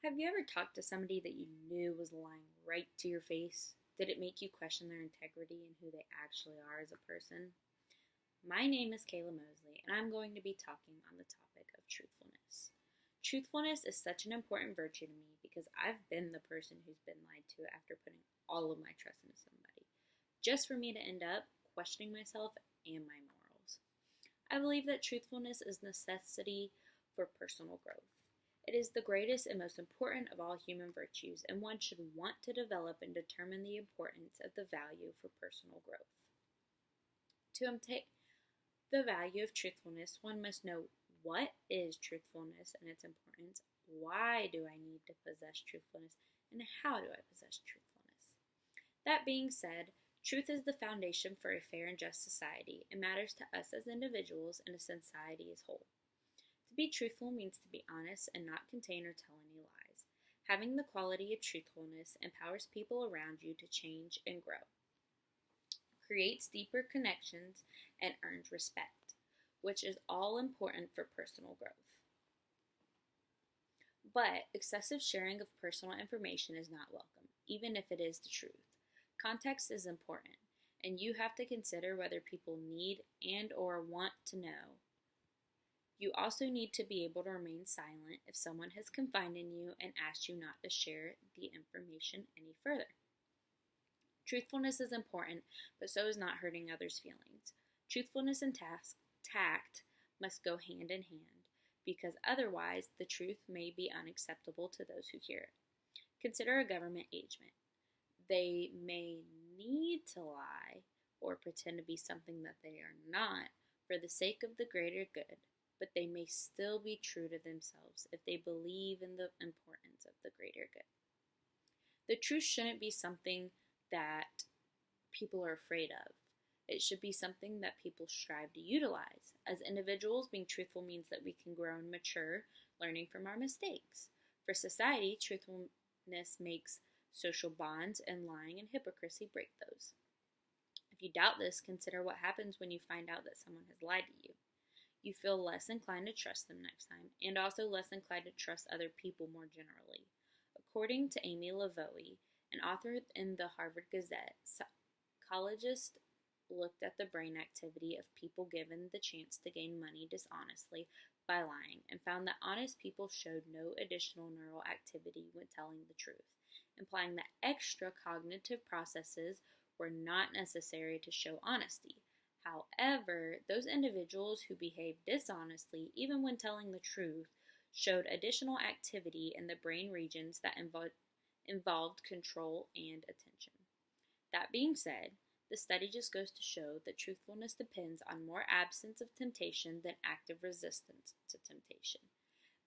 Have you ever talked to somebody that you knew was lying right to your face? Did it make you question their integrity and who they actually are as a person? My name is Kayla Mosley, and I'm going to be talking on the topic of truthfulness. Truthfulness is such an important virtue to me because I've been the person who's been lied to after putting all of my trust into somebody, just for me to end up questioning myself and my morals. I believe that truthfulness is a necessity for personal growth. It is the greatest and most important of all human virtues, and one should want to develop and determine the importance of the value for personal growth. To obtain the value of truthfulness, one must know what is truthfulness and its importance, why do I need to possess truthfulness, and how do I possess truthfulness. That being said, truth is the foundation for a fair and just society. It matters to us as individuals and a society as whole. To be truthful means to be honest and not contain or tell any lies. Having the quality of truthfulness empowers people around you to change and grow, creates deeper connections, and earns respect, which is all important for personal growth. But excessive sharing of personal information is not welcome, even if it is the truth. Context is important, and you have to consider whether people need and or want to know. You also need to be able to remain silent if someone has confided in you and asked you not to share the information any further. Truthfulness is important, but so is not hurting others' feelings. Truthfulness and tact must go hand in hand, because otherwise the truth may be unacceptable to those who hear it. Consider a government agent. They may need to lie or pretend to be something that they are not for the sake of the greater good, but they may still be true to themselves if they believe in the importance of the greater good. The truth shouldn't be something that people are afraid of. It should be something that people strive to utilize. As individuals, being truthful means that we can grow and mature, learning from our mistakes. For society, truthfulness makes social bonds, and lying and hypocrisy break those. If you doubt this, consider what happens when you find out that someone has lied to you. You feel less inclined to trust them next time, and also less inclined to trust other people more generally. According to Amy Lavoie, an author in the Harvard Gazette, psychologists looked at the brain activity of people given the chance to gain money dishonestly by lying and found that honest people showed no additional neural activity when telling the truth, implying that extra cognitive processes were not necessary to show honesty. However, those individuals who behaved dishonestly, even when telling the truth, showed additional activity in the brain regions that involved control and attention. That being said, the study just goes to show that truthfulness depends on more absence of temptation than active resistance to temptation.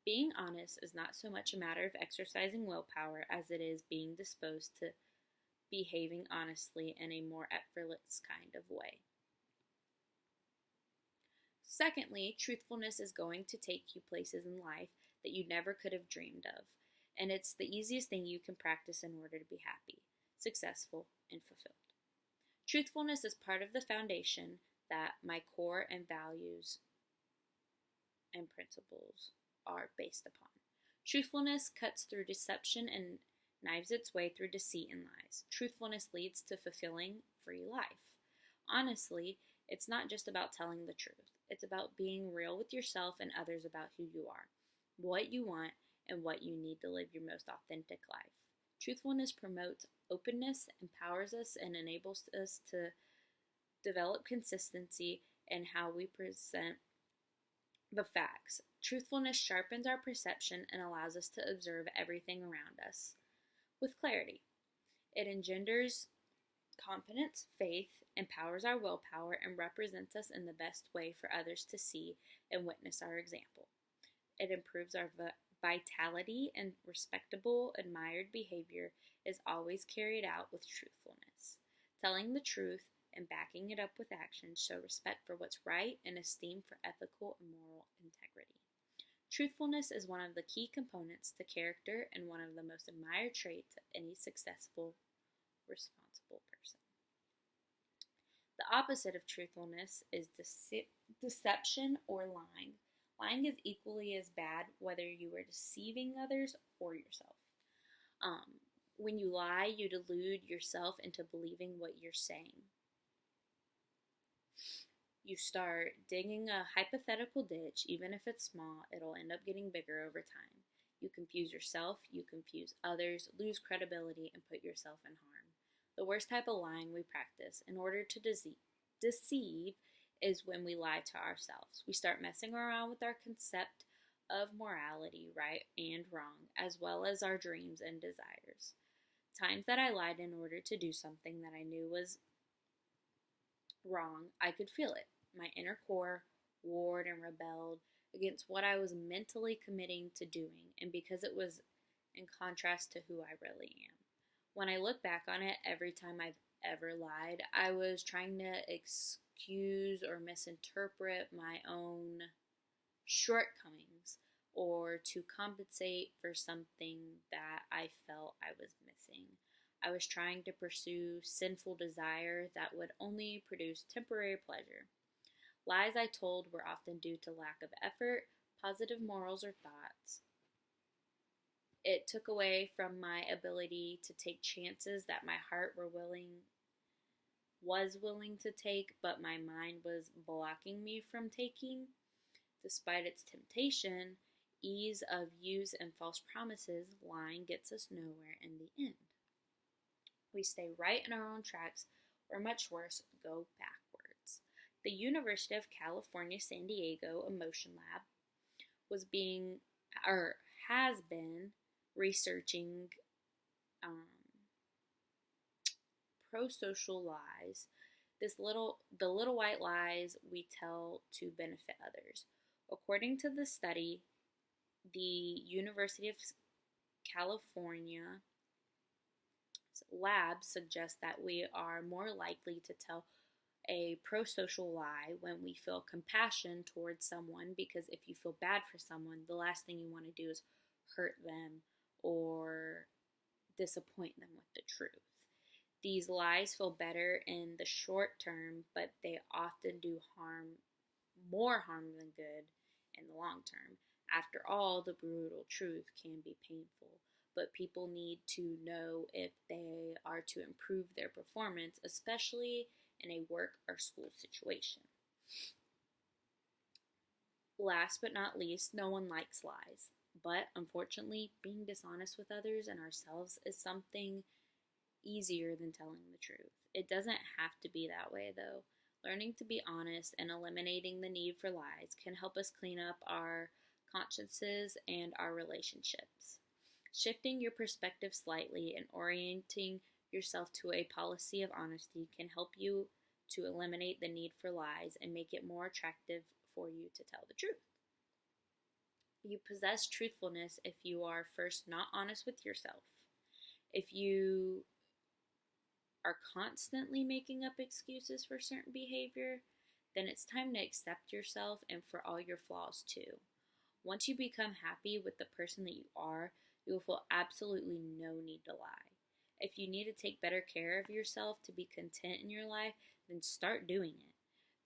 Being honest is not so much a matter of exercising willpower as it is being disposed to behaving honestly in a more effortless kind of way. Secondly, truthfulness is going to take you places in life that you never could have dreamed of, and it's the easiest thing you can practice in order to be happy, successful, and fulfilled. Truthfulness is part of the foundation that my core and values and principles are based upon. Truthfulness cuts through deception and knives its way through deceit and lies. Truthfulness leads to fulfilling, free life. Honestly, it's not just about telling the truth. It's about being real with yourself and others about who you are, what you want, and what you need to live your most authentic life. Truthfulness promotes openness, empowers us, and enables us to develop consistency in how we present the facts. Truthfulness sharpens our perception and allows us to observe everything around us with clarity. It engenders confidence, faith, empowers our willpower, and represents us in the best way for others to see and witness our example. It improves our vitality, and respectable, admired behavior is always carried out with truthfulness. Telling the truth and backing it up with action show respect for what's right and esteem for ethical and moral integrity. Truthfulness is one of the key components to character and one of the most admired traits of any successful, responsible person. The opposite of truthfulness is deception or lying. Lying is equally as bad whether you are deceiving others or yourself. Um, when you lie, you delude yourself into believing what you're saying. You start digging a hypothetical ditch, even if it's small, it'll end up getting bigger over time. You confuse yourself, you confuse others, lose credibility, and put yourself in harm. The worst type of lying we practice in order to deceive is when we lie to ourselves. We start messing around with our concept of morality, right and wrong, as well as our dreams and desires. Times that I lied in order to do something that I knew was wrong, I could feel it. My inner core warred and rebelled against what I was mentally committing to doing, and because it was in contrast to who I really am. When I look back on it, every time I've ever lied, I was trying to excuse or misinterpret my own shortcomings or to compensate for something that I felt I was missing. I was trying to pursue sinful desire that would only produce temporary pleasure. Lies I told were often due to lack of effort, positive morals, or thoughts. It took away from my ability to take chances that my heart was willing to take, but my mind was blocking me from taking. Despite its temptation, ease of use, and false promises, lying gets us nowhere in the end. We stay right in our own tracks, or much worse, go backwards. The University of California, San Diego Emotion Lab has been researching pro-social lies. The little white lies we tell to benefit others. According to the study, the University of California lab suggests that we are more likely to tell a pro-social lie when we feel compassion towards someone, because if you feel bad for someone, the last thing you want to do is hurt them or disappoint them with the truth. These lies feel better in the short term, but they often do more harm than good in the long term. After all, the brutal truth can be painful, but people need to know if they are to improve their performance, especially in a work or school situation. Last but not least, no one likes lies, but unfortunately, being dishonest with others and ourselves is something easier than telling the truth. It doesn't have to be that way, though. Learning to be honest and eliminating the need for lies can help us clean up our consciences and our relationships. Shifting your perspective slightly and orienting yourself to a policy of honesty can help you to eliminate the need for lies and make it more attractive for you to tell the truth. You possess truthfulness if you are first not honest with yourself. If you are constantly making up excuses for certain behavior, then it's time to accept yourself and for all your flaws too. Once you become happy with the person that you are, you will feel absolutely no need to lie. If you need to take better care of yourself to be content in your life, then start doing it.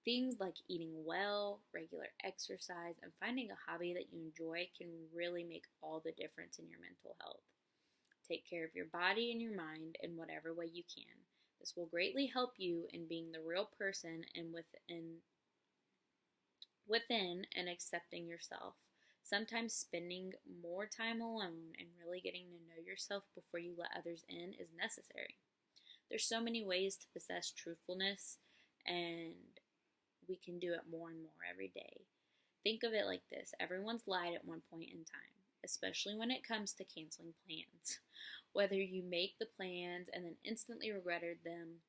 Things like eating well, regular exercise, and finding a hobby that you enjoy can really make all the difference in your mental health. Take care of your body and your mind in whatever way you can. This will greatly help you in being the real person and within and accepting yourself. Sometimes spending more time alone and really getting to know yourself before you let others in is necessary. There's so many ways to possess truthfulness, and we can do it more and more every day. Think of it like this: everyone's lied at one point in time, especially when it comes to canceling plans. Whether you make the plans and then instantly regretted them,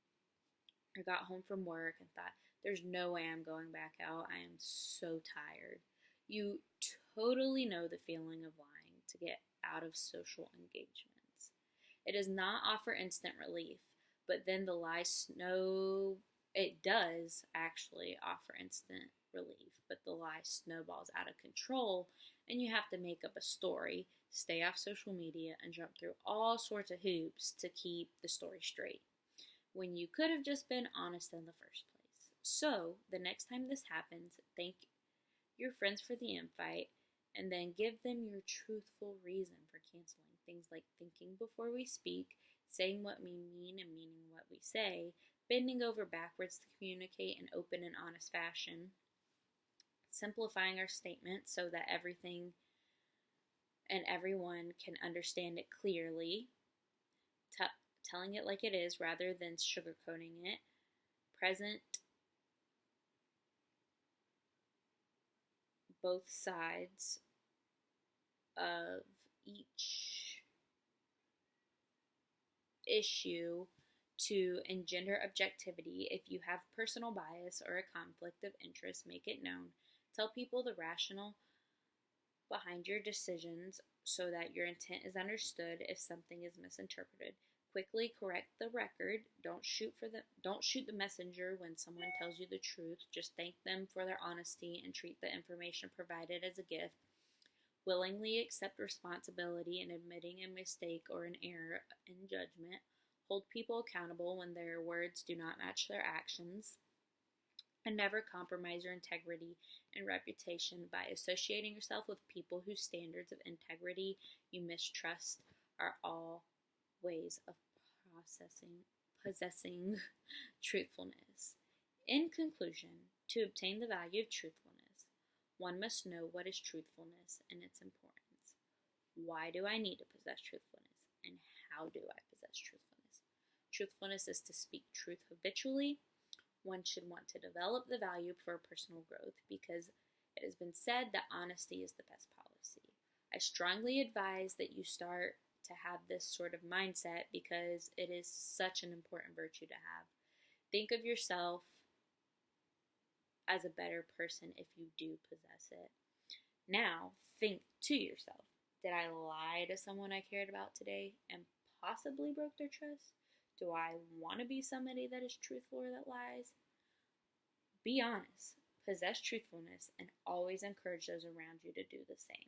or got home from work and thought, there's no way I'm going back out, I am so tired. You totally know the feeling of lying to get out of social engagements. It does not offer instant relief, but then it does actually offer instant relief, but the lie snowballs out of control, and you have to make up a story, stay off social media, and jump through all sorts of hoops to keep the story straight, when you could have just been honest in the first place. So, the next time this happens, thank your friends for the invite, and then give them your truthful reason for canceling. Things like thinking before we speak, saying what we mean and meaning what we say, bending over backwards to communicate in open and honest fashion, simplifying our statement so that everything and everyone can understand it clearly, telling it like it is rather than sugarcoating it, present both sides of each issue to engender objectivity. If you have personal bias or a conflict of interest, make it known. Tell people the rationale behind your decisions so that your intent is understood if something is misinterpreted. Quickly correct the record. Don't shoot the messenger when someone tells you the truth. Just thank them for their honesty and treat the information provided as a gift. Willingly accept responsibility in admitting a mistake or an error in judgment. Hold people accountable when their words do not match their actions. And never compromise your integrity and reputation by associating yourself with people whose standards of integrity you mistrust are all ways of possessing truthfulness. In conclusion, to obtain the value of truthfulness, one must know what is truthfulness and its importance. Why do I need to possess truthfulness, and how do I possess truthfulness? Truthfulness is to speak truth habitually. One should want to develop the value for personal growth because it has been said that honesty is the best policy. I strongly advise that you start to have this sort of mindset because it is such an important virtue to have. Think of yourself as a better person if you do possess it. Now, think to yourself, did I lie to someone I cared about today and possibly broke their trust? Do I want to be somebody that is truthful or that lies? Be honest, possess truthfulness, and always encourage those around you to do the same.